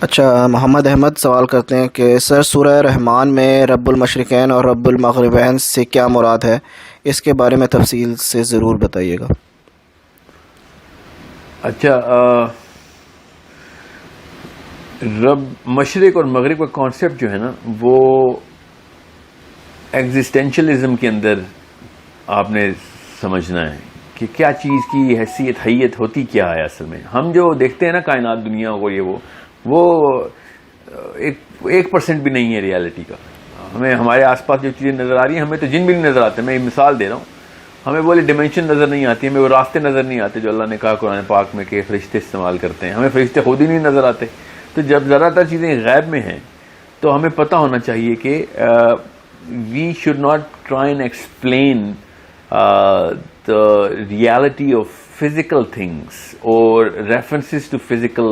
اچھا، محمد احمد سوال کرتے ہیں کہ سر سورہ رحمان میں رب المشرقین اور رب المغربین سے کیا مراد ہے؟ اس کے بارے میں تفصیل سے ضرور بتائیے گا۔ اچھا، رب مشرق اور مغرب کا کانسیپٹ جو ہے نا وہ ایگزسٹینشلزم کے اندر آپ نے سمجھنا ہے کہ کیا چیز کی حیثیت ہوتی کیا ہے اصل میں۔ ہم جو دیکھتے ہیں نا کائنات دنیا کو، یہ وہ 1% بھی نہیں ہے ریالٹی کا۔ ہمیں ہمارے آس پاس جو چیزیں نظر آ رہی ہیں، ہمیں تو جن بھی نہیں نظر آتے۔ میں ایک مثال دے رہا ہوں، ہمیں وہ ڈائمینشن نظر نہیں آتی، ہمیں وہ راستے نظر نہیں آتے جو اللہ نے کہا قرآن پاک میں کہ فرشتے استعمال کرتے ہیں۔ ہمیں فرشتے خود ہی نہیں نظر آتے۔ تو جب ذرا تر چیزیں غیب میں ہیں تو ہمیں پتہ ہونا چاہیے کہ we should not try and explain the reality of physical things or references to physical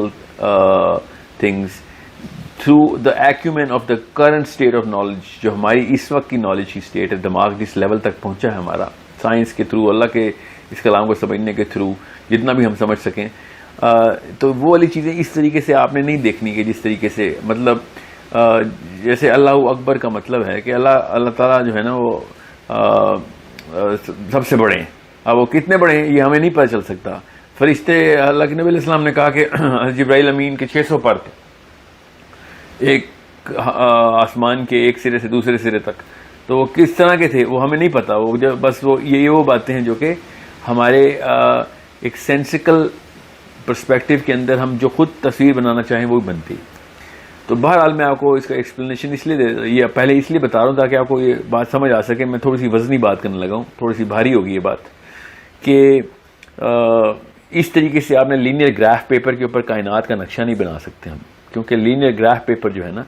things through the acumen of the current state of knowledge، جو ہماری اس وقت کی نالج کی state ہے، دماغ جس لیول تک پہنچا ہے ہمارا سائنس کے تھرو، اللہ کے اس کلام کو سمجھنے کے تھرو جتنا بھی ہم سمجھ سکیں، تو وہ والی چیزیں اس طریقے سے آپ نے نہیں دیکھنی کہ جس طریقے سے مطلب جیسے اللہ اکبر کا مطلب ہے کہ اللہ تعالیٰ جو ہے نا وہ سب سے بڑے ہیں۔ اب وہ کتنے بڑے ہیں یہ ہمیں نہیں پتہ چل سکتا۔ فرشتے، اللہ کے نبی علیہ السلام نے کہا کہ جبرائیل امین کے 600 پر تھے ایک آسمان کے ایک سرے سے دوسرے سرے تک، تو وہ کس طرح کے تھے وہ ہمیں نہیں پتا۔ وہ بس وہ باتیں ہیں جو کہ ہمارے ایک سینسیکل پرسپیکٹو کے اندر ہم جو خود تصویر بنانا چاہیں وہ بنتی۔ تو بہرحال میں آپ کو اس کا ایکسپلینیشن اس لیے یہ پہلے اس لیے بتا رہا ہوں تاکہ آپ کو یہ بات سمجھ آ سکے۔ میں تھوڑی سی وزنی بات کرنے لگا ہوں، تھوڑی سی بھاری ہوگی یہ بات، کہ اس طریقے سے آپ نے لینئر گراف پیپر کے اوپر کائنات کا نقشہ نہیں بنا سکتے ہم، کیونکہ لینئر گراف پیپر جو ہے نا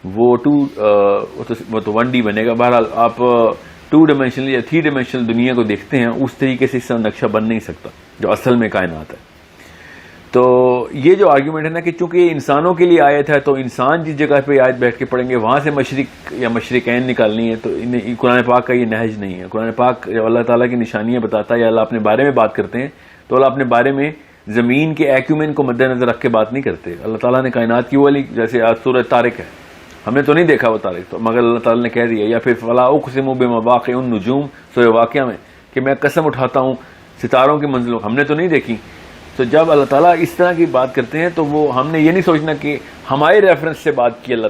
وہ تو 1D بنے گا۔ بہرحال آپ 2 ڈائمینشنل یا 3 ڈائمینشنل دنیا کو دیکھتے ہیں، اس طریقے سے اس طرح نقشہ بن نہیں سکتا جو اصل میں کائنات ہے۔ تو یہ جو آرگیومنٹ ہے نا کہ چونکہ یہ انسانوں کے لیے آیت ہے تو انسان جس جگہ پہ آیت بیٹھ کے پڑھیں گے وہاں سے مشرق یا مشرقین نکالنی ہے، تو قرآن پاک کا یہ نہج نہیں ہے۔ قرآن پاک جب اللہ تعالیٰ کی نشانیاں بتاتا ہے یا اللہ اپنے بارے میں بات کرتے ہیں تو اللہ اپنے بارے میں زمین کے ایکومن کو مد نظر رکھ کے بات نہیں کرتے۔ اللہ تعالیٰ نے کائنات کی والی، جیسے آج سورہ طارق ہے، ہم نے تو نہیں دیکھا وہ طارق تو، مگر اللہ تعالیٰ نے کہہ دیا، یا پھر فلا اقسم بمواقع النجوم سورہ واقعہ میں کہ میں قسم اٹھاتا ہوں ستاروں کی منزلوں، ہم نے تو نہیں دیکھی۔ تو جب اللہ تعالیٰ اس طرح کی بات کرتے ہیں تو وہ ہم نے یہ نہیں سوچنا کہ ہمارے ریفرنس سے بات کی اللہ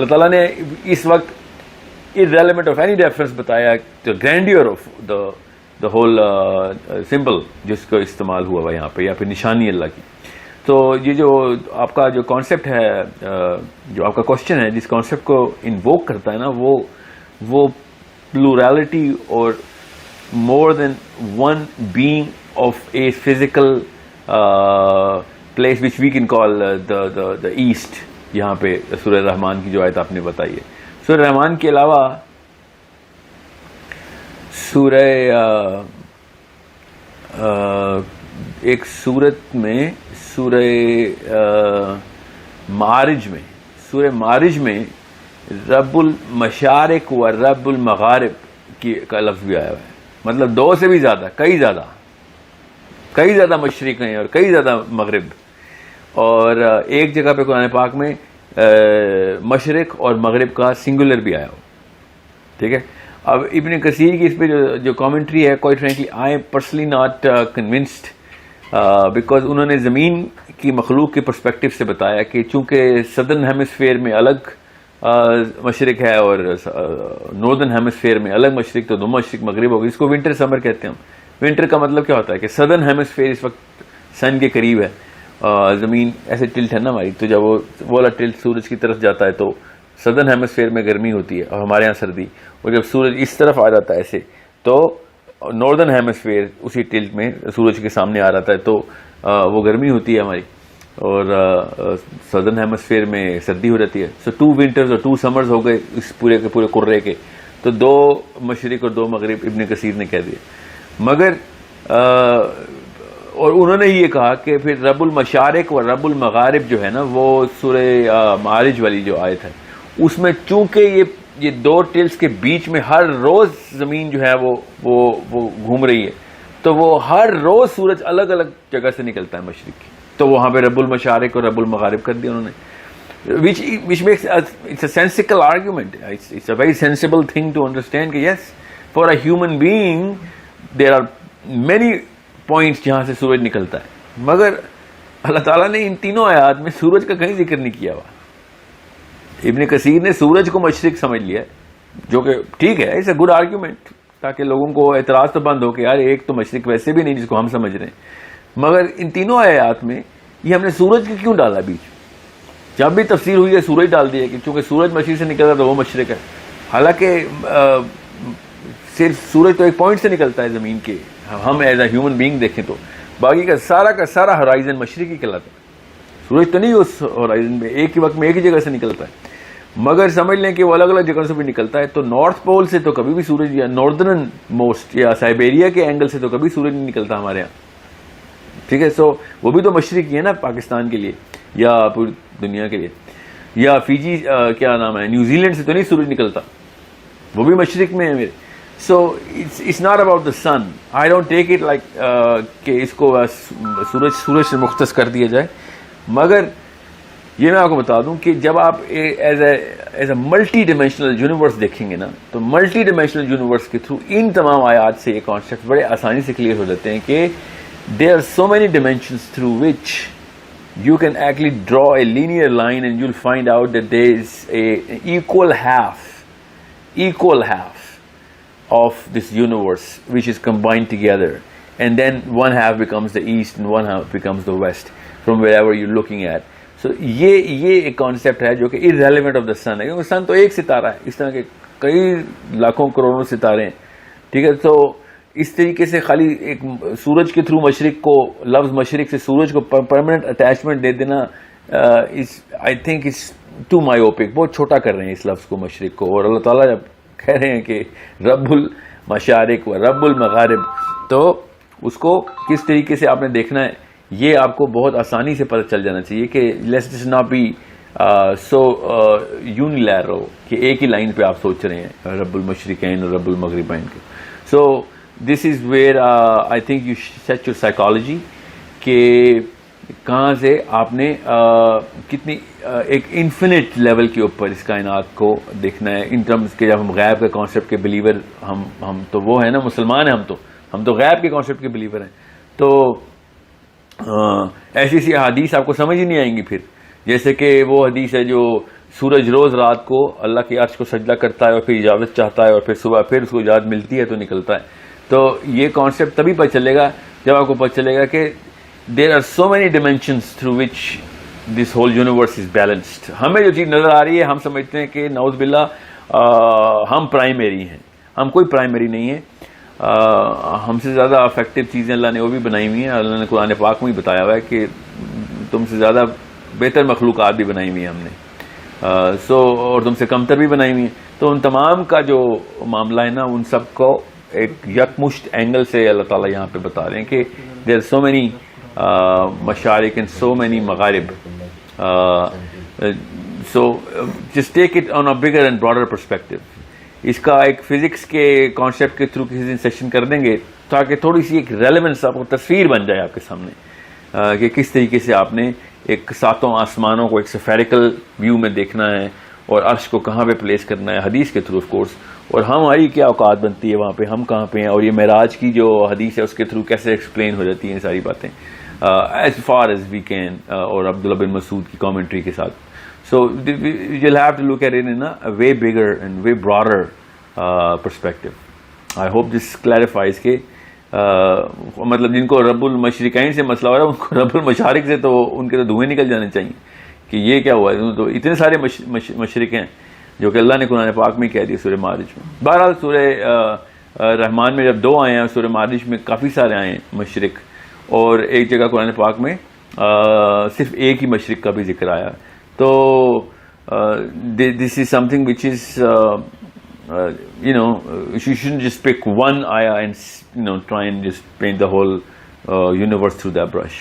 تعالیٰ نے اس وقت irrelevant of any reference بتایا the grandeur of the whole symbol جس کو استعمال ہوا ہوا یہاں پہ، یا پھر نشانی اللہ کی۔ تو یہ جو آپ کا جو کانسیپٹ ہے، جو آپ کا کوشچن ہے، جس کانسیپٹ کو انووک کرتا ہے نا وہ پلورالٹی اور more than one being of a physical place which we can call the east، یہاں پہ سورہ رحمان کی جو آیت آپ نے بتائی ہے۔ سورہ رحمان کے علاوہ سورہ ایک سورت میں سورہ معارج میں رب المشارق و رب المغارب کا لفظ بھی آیا ہوا ہے، مطلب 2 سے بھی زیادہ، کئی زیادہ مشرق ہیں اور کئی زیادہ مغرب۔ اور ایک جگہ پہ قرآن پاک میں مشرق اور مغرب کا سنگولر بھی آیا ہو، ٹھیک ہے۔ اب ابن کثیر کی اس پہ جو کامنٹری ہے، quite frankly I am personally not convinced, because انہوں نے زمین کی مخلوق کے پرسپیکٹو سے بتایا کہ چونکہ سدرن ہیمسفیئر میں الگ مشرق ہے اور ناردرن ہیمسفیئر میں الگ مشرق، تو 2 مشرق مغرب ہوگی۔ اس کو ونٹر سمر کہتے ہیں ہم۔ ونٹر کا مطلب کیا ہوتا ہے کہ سدرن ہیمسفیئر اس وقت سن کے قریب ہے، زمین ایسے ٹلٹ ہے نا ہماری، تو جب وہ والا ٹلٹ سورج کی طرف جاتا ہے تو سدرن ہیمسفیئر میں گرمی ہوتی ہے اور ہمارے ہاں سردی، اور جب سورج اس طرف آ جاتا ہے ایسے تو ناردرن ہیمسفیئر اسی ٹلٹ میں سورج کے سامنے آ رہتا ہے تو وہ گرمی ہوتی ہے ہماری، اور سدرن ہیمسفیئر میں سردی ہو جاتی ہے۔ سو 2 ونٹرز اور 2 سمرز ہو گئے اس پورے کے پورے قرے کے، تو 2 مشرق اور 2 مغرب ابن کثیر نے کہہ دیا۔ مگر اور انہوں نے یہ کہا کہ پھر رب المشارق و رب المغارب جو ہے نا وہ سورہ معارج والی جو آیت ہے اس میں چونکہ یہ 2 ٹلس کے بیچ میں ہر روز زمین جو ہے وہ گھوم رہی ہے، تو وہ ہر روز سورج الگ الگ جگہ سے نکلتا ہے مشرق کی، تو وہاں پہ رب المشارق اور رب المغارب کر دیا انہوں نے, which makes it's a sensical argument. It's a very sensible thing to understand کہ yes, for a human being there are many points جہاں سے سورج نکلتا ہے, مگر اللہ تعالیٰ نے ان تینوں آیات میں سورج کا کہیں ذکر نہیں کیا ہوا. ابن کثیر نے سورج کو مشرق سمجھ لیا, جو کہ ٹھیک ہے, اٹس اے گڈ آرگیومنٹ, تاکہ لوگوں کو اعتراض تو بند ہو کہ یار ایک تو مشرق ویسے بھی نہیں جس کو ہم سمجھ رہے ہیں, مگر ان تینوں آیات میں یہ ہم نے سورج کو کیوں ڈالا بیچ؟ جب بھی تفسیر ہوئی ہے سورج ڈال دیا کہ چونکہ سورج مشرق سے نکلتا تو وہ مشرق ہے, حالانکہ صرف سورج تو ایک پوائنٹ سے نکلتا ہے زمین کے, ہم ایز اے ہیومن بینگ دیکھیں تو باقی کا سارا ہورائزن مشرقی کہلاتا ہے. سورج تو نہیں اس ہورائزن میں ایک ہی وقت میں ایک ہی جگہ سے نکلتا ہے, مگر سمجھ لیں کہ وہ الگ الگ جگہ سے بھی نکلتا ہے. تو نارتھ پول سے تو کبھی بھی سورج, یا ناردرن موسٹ یا سائبیریا کے اینگل سے تو کبھی سورج نہیں نکلتا ہمارے یہاں, ٹھیک ہے. سو وہ بھی تو مشرقی ہے نا پاکستان کے لیے یا پوری دنیا کے لیے. یا فیجی کیا نام ہے, نیوزی لینڈ سے تو نہیں سورج نکلتا, وہ بھی مشرق میں ہے میرے. So it's not about the sun. I don't take it like کہ اس کو سورج سے مختص کر دیا جائے, مگر یہ میں آپ کو بتا دوں کہ جب آپ as a multi dimensional universe دیکھیں گے نا, تو ملٹی ڈائمینشنل یونیورس کے تھرو ان تمام آیات سے یہ کانسیپٹ بڑے آسانی سے کلیئر ہو جاتے ہیں کہ there are so many dimensions through which you can actually draw a linear line and you'll find out that there is a equal half of this universe which is combined together, and then one half becomes the east and one half becomes the west from wherever you're looking at. So یہ ایک concept ہے جو کہ irrelevant of the sun ہے, کیونکہ sun تو ایک ستارہ ہے, اس طرح کے کئی لاکھوں کروڑوں ستارے ہیں, ٹھیک ہے. تو اس طریقے سے خالی ایک سورج کے تھرو مشرق کو, لفظ مشرق سے سورج کو پرماننٹ اٹیچمنٹ دے دینا, آئی تھنک اس ٹو مائیوپک, بہت چھوٹا کر رہے ہیں اس لفظ کو مشرق کو. اور اللہ تعالیٰ جب کہہ رہے ہیں کہ رب المشارق و رب المغارب, تو اس کو کس طریقے سے آپ نے دیکھنا ہے یہ آپ کو بہت آسانی سے پتہ چل جانا چاہیے کہ لیٹس ناٹ بی سو یونیلیرل کہ ایک ہی لائن پہ آپ سوچ رہے ہیں رب المشرقین اور رب المغربین کے. سو this is where I think you set your psychology کہ کہاں سے آپ نے کتنی ایک انفینٹ لیول کے اوپر اس کائنات کو دیکھنا ہے ان ٹرمز کے. جب ہم غیب کے کانسیپٹ کے بلیور, ہم تو وہ ہیں نا مسلمان ہیں, ہم تو غیب کے کانسیپٹ کے بلیور ہیں. تو ایسی احادیث آپ کو سمجھ ہی نہیں آئیں گی پھر, جیسے کہ وہ حدیث ہے جو سورج روز رات کو اللہ کے عرش کو سجدہ کرتا ہے اور پھر اجازت چاہتا ہے اور پھر صبح پھر اس کو اجازت ملتی ہے تو نکلتا ہے. تو یہ کانسیپٹ تبھی پتہ چلے گا جب آپ کو پتہ چلے گا کہ there are so many dimensions through which this whole universe is balanced. ہمیں جو چیز نظر آ رہی ہے ہم سمجھتے ہیں کہ نعوذ باللہ ہم پرائمری ہیں, ہم کوئی پرائمری نہیں ہے. ہم سے زیادہ افیکٹو چیزیں اللہ نے وہ بھی بنائی ہوئی ہیں. اللہ نے قرآن پاک میں ہی بتایا ہوا ہے کہ تم سے زیادہ بہتر مخلوقات بھی بنائی ہوئی ہیں ہم نے, اور تم سے کمتر بھی بنائی ہوئی ہیں. تو ان تمام کا جو معاملہ ہے نا, ان سب کو ایک یکمشت اینگل سے اللہ تعالیٰ یہاں پہ بتا رہے ہیں کہ دیر سو مینی مشارق اینڈ سو مینی مغارب. So just take it on a bigger and broader perspective. اس کا ایک فزکس کے کانسیپٹ کے تھرو کسی دن سیشن کر دیں گے تاکہ تھوڑی سی ایک ریلیونس آپ کو تصویر بن جائے آپ کے سامنے کہ کس طریقے سے آپ نے ایک ساتوں آسمانوں کو ایک سفیریکل ویو میں دیکھنا ہے اور عرش کو کہاں پہ پلیس کرنا ہے حدیث کے تھرو آف کورس, اور ہماری کیا اوقات بنتی ہے وہاں پہ, ہم کہاں پہ ہیں, اور یہ معراج کی جو حدیث ہے اس کے تھرو کیسے ایکسپلین ہو جاتی ہیں ساری باتیں as far as we can, اور عبداللہ بن مسعود کی کامنٹری کے ساتھ. So you will have to look at it in a way bigger and way broader perspective. I hope this clarifies کہ مطلب جن کو رب المشرقین سے مسئلہ ہو رہا ہے ان کو رب المشارق سے تو ان کے تو دھوئیں نکل جانے چاہیے کہ یہ کیا ہوا ہے. تو اتنے سارے مشرق ہیں جو کہ اللہ نے قرآن پاک میں کہہ دیا سورہ معارج میں. بہرحال سورہ رحمان میں جب 2 آئے ہیں, سورہ معارج میں کافی سارے آئے ہیں مشرق, اور ایک جگہ قرآن پاک میں صرف ایک ہی مشرق کا بھی ذکر آیا. تو this is something which is you shouldn't just pick one ayah and try and just paint the whole universe through that brush.